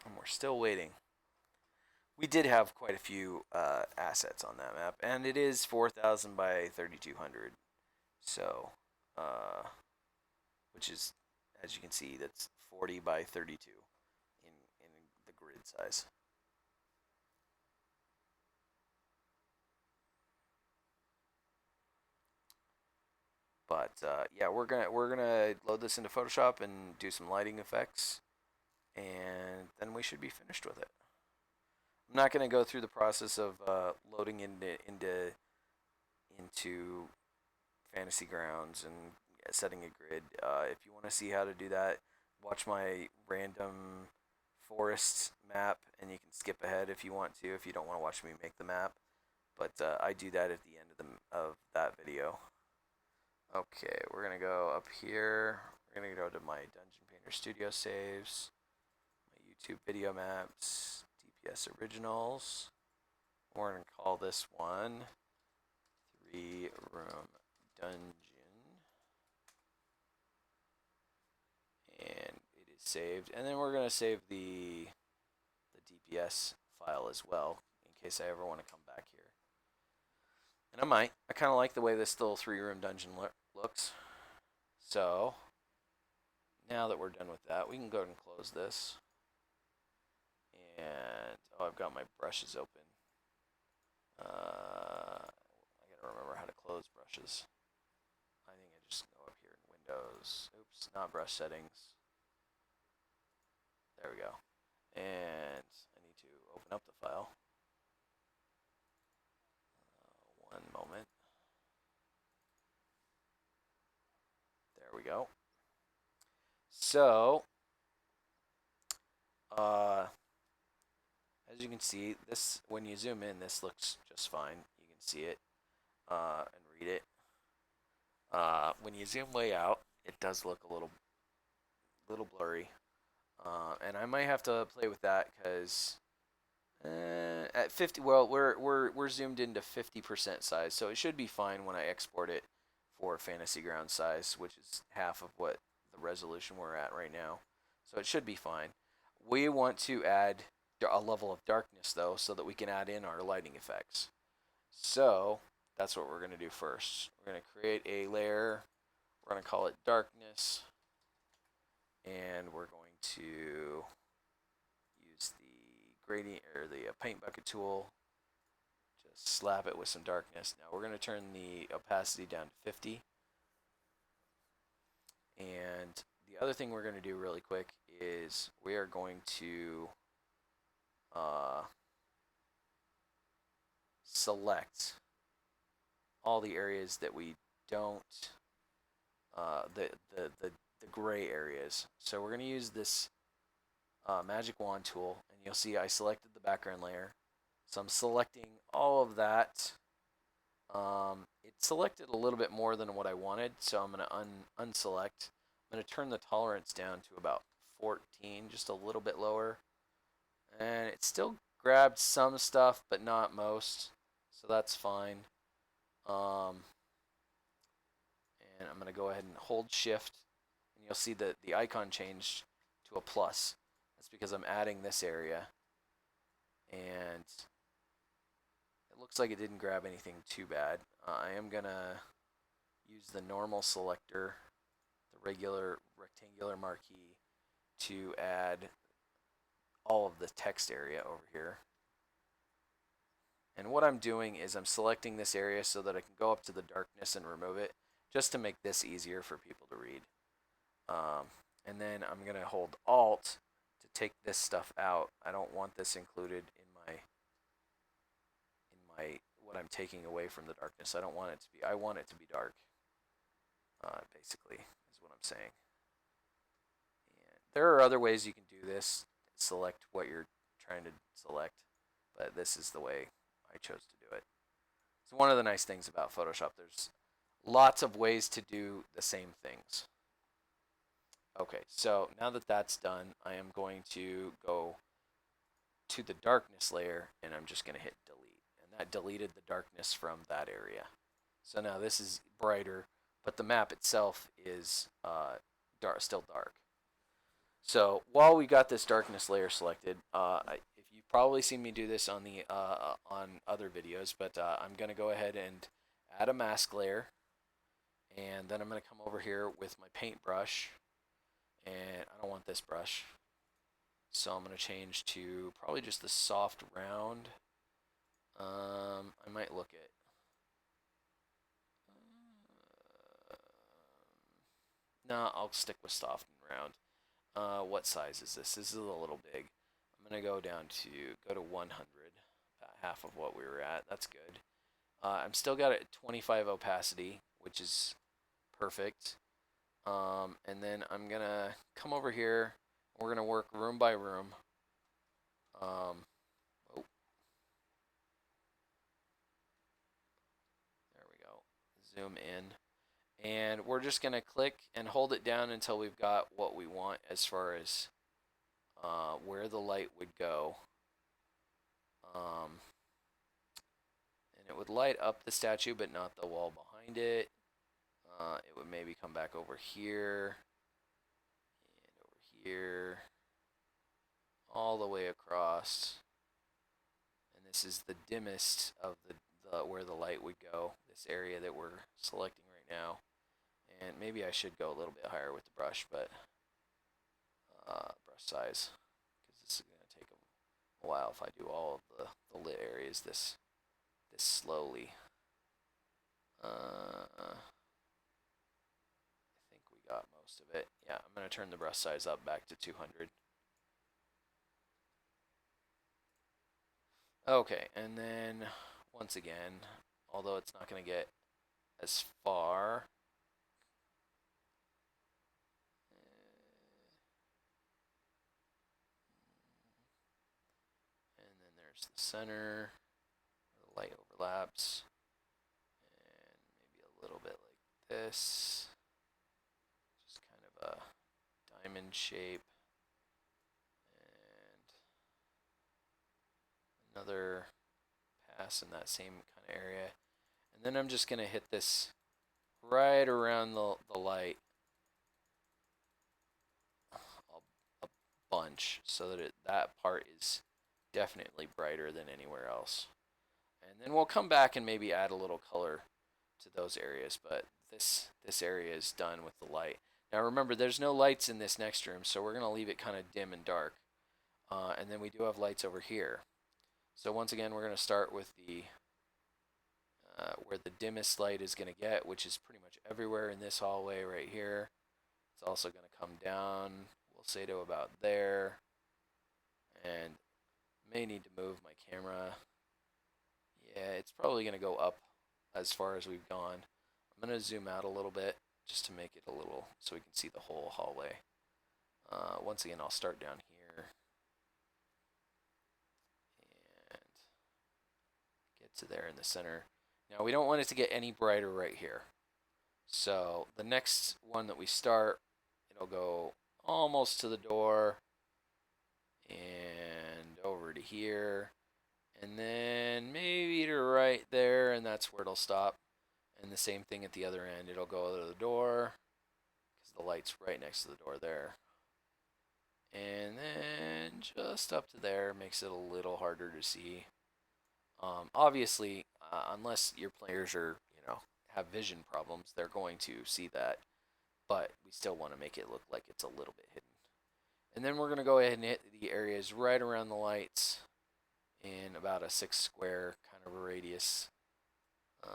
And we're still waiting. We did have quite a few assets on that map, and it is 4,000 by 3,200. So, which is, as you can see, that's 40 by 32 in the grid size. But yeah, we're gonna load this into Photoshop and do some lighting effects, and then we should be finished with it. I'm not gonna go through the process of loading into Fantasy Grounds and setting a grid. If you want to see how to do that, watch my random forest map, and you can skip ahead if you want to, if you don't want to watch me make the map. But I do that at the end of that video. Okay, we're gonna go up here. We're gonna go to my Dungeon Painter Studio saves, my YouTube video maps, DPS originals. We're gonna call this one 3-room dungeon, and it is saved. And then we're gonna save the DPS file as well, in case I ever want to come back here. And I might. I kind of like the way this little 3-room dungeon looks. So now that we're done with that, we can go ahead and close this. And, oh, I've got my brushes open. I gotta remember how to close brushes. I think I just go up here in Windows. Oops, not brush settings. There we go. And I need to open up the file. One moment. There we go. So, as you can see, this, when you zoom in, this looks just fine. You can see it and read it. When you zoom way out, it does look a little blurry. And I might have to play with that because at 50, well, we're zoomed into 50% size, so it should be fine when I export it for Fantasy Ground size, which is half of what the resolution we're at right now. So it should be fine. We want to add a level of darkness though, so that we can add in our lighting effects. So that's what we're going to do first. We're going to create a layer. We're going to call it darkness, and we're going to use the gradient or the paint bucket tool. Just slap it with some darkness. Now we're going to turn the opacity down to 50. And the other thing we're going to do really quick is we are going to select all the areas that we don't, the gray areas. So we're going to use this magic wand tool, and you'll see I selected the background layer. So I'm selecting all of that. It selected a little bit more than what I wanted, so I'm going to unselect. I'm going to turn the tolerance down to about 14, just a little bit lower. And it still grabbed some stuff, but not most, so that's fine. And I'm going to go ahead and hold shift, and you'll see that the icon changed to a plus. That's because I'm adding this area, and it looks like it didn't grab anything too bad. I am going to use the normal selector, the regular rectangular marquee, to add all of the text area over here. And what I'm doing is I'm selecting this area so that I can go up to the darkness and remove it, just to make this easier for people to read. And then I'm going to hold Alt to take this stuff out. I don't want this included in my what I'm taking away from the darkness. I don't want it to be. I want it to be dark. Basically, is what I'm saying. And there are other ways you can do this. Select what you're trying to select, but this is the way I chose to do it. So one of the nice things about Photoshop, there's lots of ways to do the same things. Okay, so now that that's done, I am going to go to the darkness layer, and I'm just going to hit delete. And that deleted the darkness from that area. So now this is brighter, but the map itself is still dark. So while we got this darkness layer selected, if you've probably seen me do this on the on other videos, but I'm going to go ahead and add a mask layer, and then I'm going to come over here with my paintbrush, and I don't want this brush, so I'm going to change to probably just the soft round. I might look at no, I'll stick with soft and round. What size is this? This is a little big. I'm going to go down to, go to 100, about half of what we were at. That's good. I'm still got it at 25 opacity, which is perfect. And then I'm going to come over here. We're going to work room by room. Oh. There we go. Zoom in. And we're just going to click and hold it down until we've got what we want as far as where the light would go. And it would light up the statue, but not the wall behind it. It would maybe come back over here and over here, all the way across. And this is the dimmest of the where the light would go, this area that we're selecting right now. And maybe I should go a little bit higher with the brush, but brush size, because this is going to take a while if I do all of the lit areas this slowly. I think we got most of it. Yeah, I'm going to turn the brush size up back to 200. Okay, and then once again, although it's not going to get as far, and then there's the center, where the light overlaps, and maybe a little bit like this, just kind of a diamond shape, and another pass in that same kind of area. And then I'm just going to hit this right around the light a bunch so that that part is definitely brighter than anywhere else. And then we'll come back and maybe add a little color to those areas, but this area is done with the light. Now remember, there's no lights in this next room, so we're going to leave it kind of dim and dark. And then we do have lights over here. So once again, we're going to start with the where the dimmest light is going to get, which is pretty much everywhere in this hallway right here. It's also going to come down, we'll say to about there. And may need to move my camera. Yeah, it's probably going to go up as far as we've gone. I'm going to zoom out a little bit just to make it a little, so we can see the whole hallway. Once again, I'll start down here. And get to there in the center. Now, we don't want it to get any brighter right here. So the next one that we start, it'll go almost to the door and over to here, and then maybe to right there, and that's where it'll stop. And the same thing at the other end, it'll go to the door because the light's right next to the door there. And then just up to there makes it a little harder to see. Obviously, unless your players are, have vision problems, they're going to see that, but we still want to make it look like it's a little bit hidden. And then we're going to go ahead and hit the areas right around the lights in about a 6 square kind of a radius. Like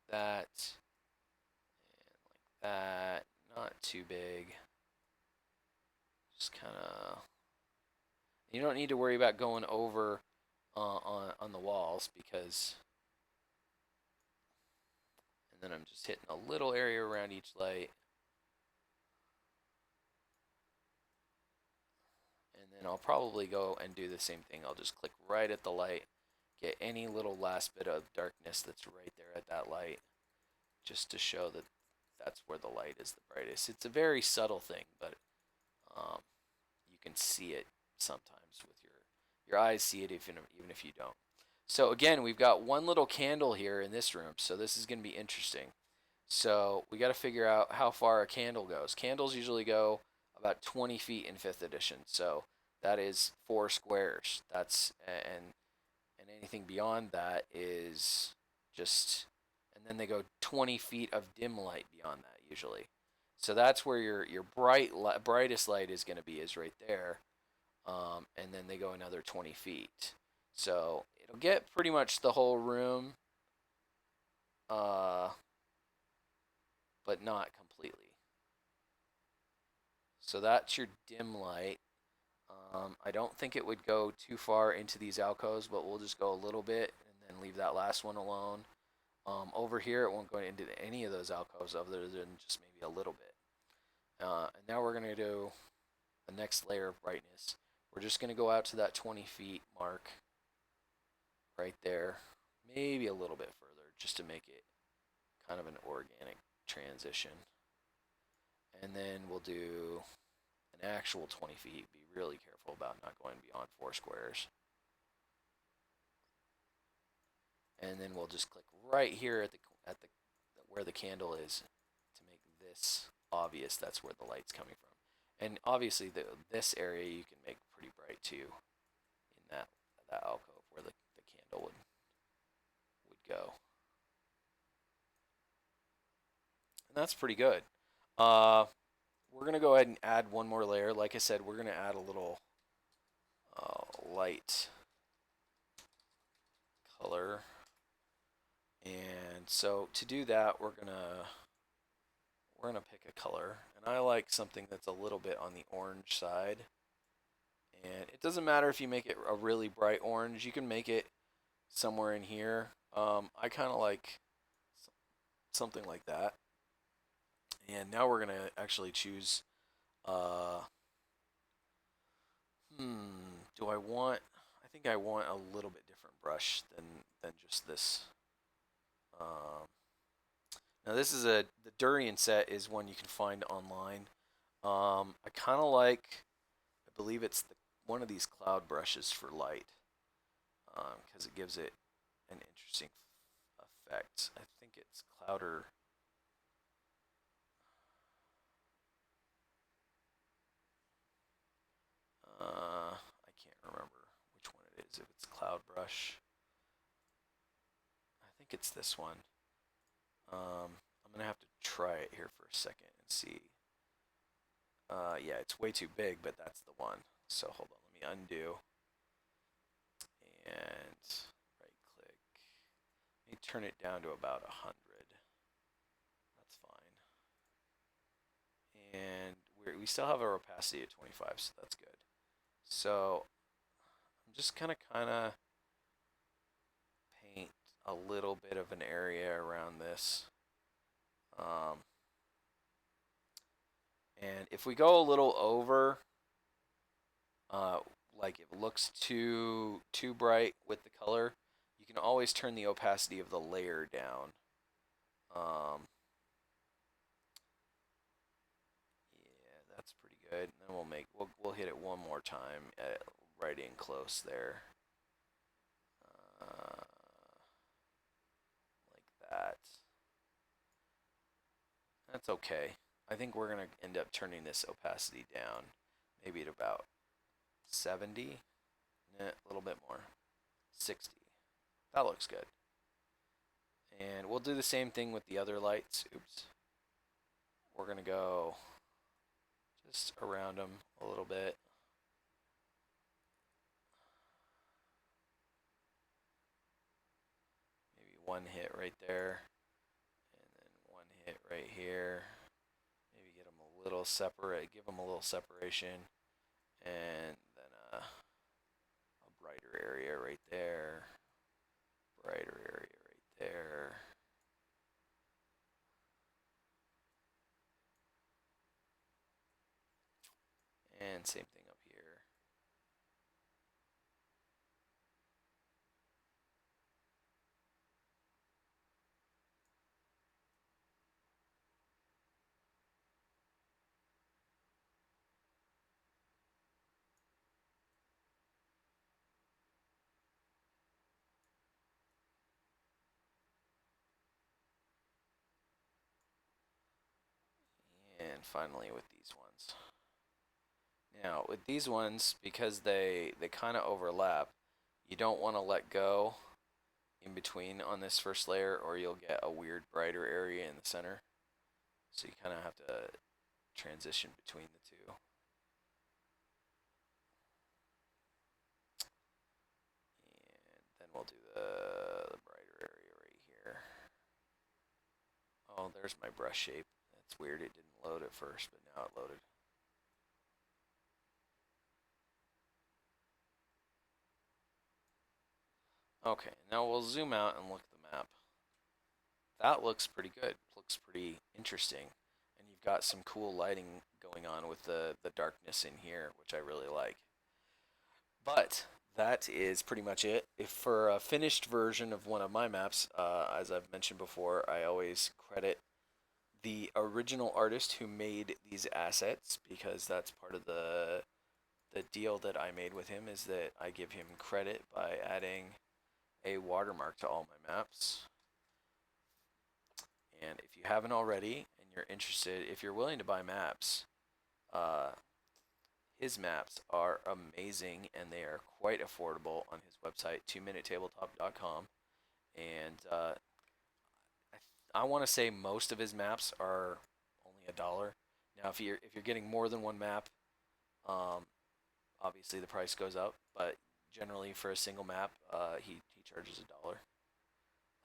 that, and like that. Not too big. Just kind of. You don't need to worry about going over on the walls because. And then I'm just hitting a little area around each light. And then I'll probably go and do the same thing. I'll just click right at the light, get any little last bit of darkness that's right there at that light, just to show that that's where the light is the brightest. It's a very subtle thing, but you can see it sometimes with your eyes see it even if you don't. So again, we've got one little candle here in this room, so this is going to be interesting. So we got to figure out how far a candle goes. Candles usually go about 20 feet in 5th edition, so that is 4 squares. That's and anything beyond that is just, and then they go 20 feet of dim light beyond that usually. So that's where your brightest light is going to be, is right there, and then they go another 20 feet. So it'll get pretty much the whole room, but not completely. So that's your dim light. I don't think it would go too far into these alcoves, but we'll just go a little bit and then leave that last one alone. Over here, it won't go into any of those alcoves other than just maybe a little bit. And now we're going to do the next layer of brightness. We're just going to go out to that 20 feet mark right there, maybe a little bit further, just to make it kind of an organic transition. And then we'll do an actual 20 feet. Be really careful about not going beyond 4 squares. And then we'll just click right here at the where the candle is to make this obvious. That's where the light's coming from. And obviously this area you can make pretty bright too, in that alcove where the candle would go. and that's pretty good. Uh, we're gonna go ahead and add one more layer. Like I said, we're gonna add a little light color, and so to do that, we're gonna pick a color, and I like something that's a little bit on the orange side. And it doesn't matter if you make it a really bright orange. You can make it somewhere in here. I kind of like something like that. And now we're gonna actually choose. Uh, do I want? I think I want a little bit different brush than just this. Um, Now this is the Durian set is one you can find online. I kind of like. I believe it's one of these cloud brushes for light because it gives it an interesting effect. I think it's Clouder. I can't remember which one it is. If it's Cloud Brush, I think it's this one. I'm gonna have to try it here for a second and see. Yeah, it's way too big, but that's the one. So hold on, let me undo and right click. Let me turn it down to about 100. That's fine. And we still have our opacity at 25, so that's good. So I'm just gonna kind of paint a little bit of an area around this. Um, and if we go a little over, uh, like it looks too bright with the color, you can always turn the opacity of the layer down. Um, yeah, that's pretty good. And then we'll hit it one more time at right in close there, like that. That's okay. I think we're gonna end up turning this opacity down, maybe at about 70. A little bit more, 60. That looks good. And we'll do the same thing with the other lights. Oops. We're gonna go just around them a little bit. Maybe one hit right there, and then one hit right here. Maybe get them a little separate, give them a little separation, and then a brighter area right there, brighter area right there. And same thing up here. And finally with these ones. Now with these ones, because they kind of overlap, you don't want to let go in between on this first layer or you'll get a weird brighter area in the center. So you kind of have to transition between the two. And then we'll do the brighter area right here. Oh, there's my brush shape. That's weird, it didn't load at first, but now it loaded. Okay, now we'll zoom out and look at the map. That looks pretty good. Looks pretty interesting. And you've got some cool lighting going on with the darkness in here, which I really like. But that is pretty much it. If for a finished version of one of my maps, as I've mentioned before, I always credit the original artist who made these assets because that's part of the deal that I made with him is that I give him credit by adding a watermark to all my maps. And if you haven't already and you're interested, if you're willing to buy maps, uh, his maps are amazing and they are quite affordable on his website, 2minutetabletop.com. And I want to say most of his maps are only $1. Now, if you're getting more than one map, um, obviously the price goes up. But generally, for a single map, he charges $1.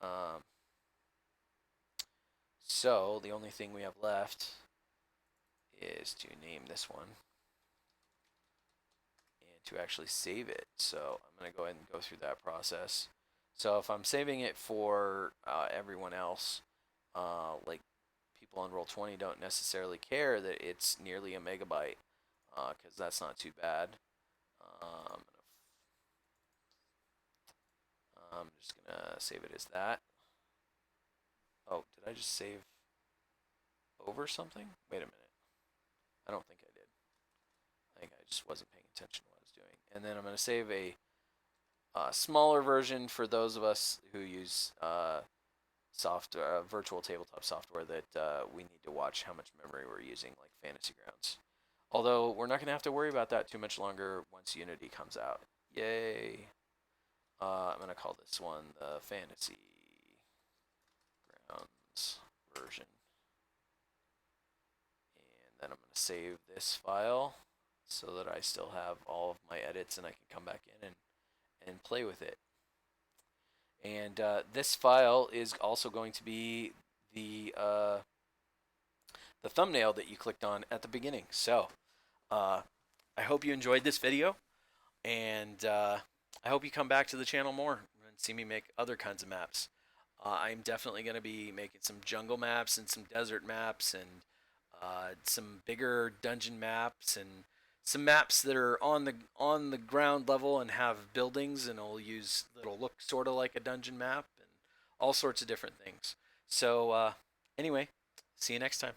Um, so the only thing we have left is to name this one and to actually save it. So I'm going to go ahead and go through that process. So if I'm saving it for everyone else, like people on Roll20 don't necessarily care that it's nearly a megabyte, because that's not too bad. Um, I'm just gonna save it as that. Oh, did I just save over something? Wait a minute. I don't think I did. I think I just wasn't paying attention to what I was doing. And then I'm gonna save a smaller version for those of us who use software, virtual tabletop software that we need to watch how much memory we're using, like Fantasy Grounds. Although we're not gonna have to worry about that too much longer once Unity comes out. Yay! I'm gonna call this one the Fantasy Grounds version, and then I'm gonna save this file so that I still have all of my edits and I can come back in and play with it. And this file is also going to be the thumbnail that you clicked on at the beginning. So I hope you enjoyed this video, and I hope you come back to the channel more and see me make other kinds of maps. I'm definitely going to be making some jungle maps and some desert maps and some bigger dungeon maps and some maps that are on the ground level and have buildings, and it'll look sort of like a dungeon map and all sorts of different things. So anyway, see you next time.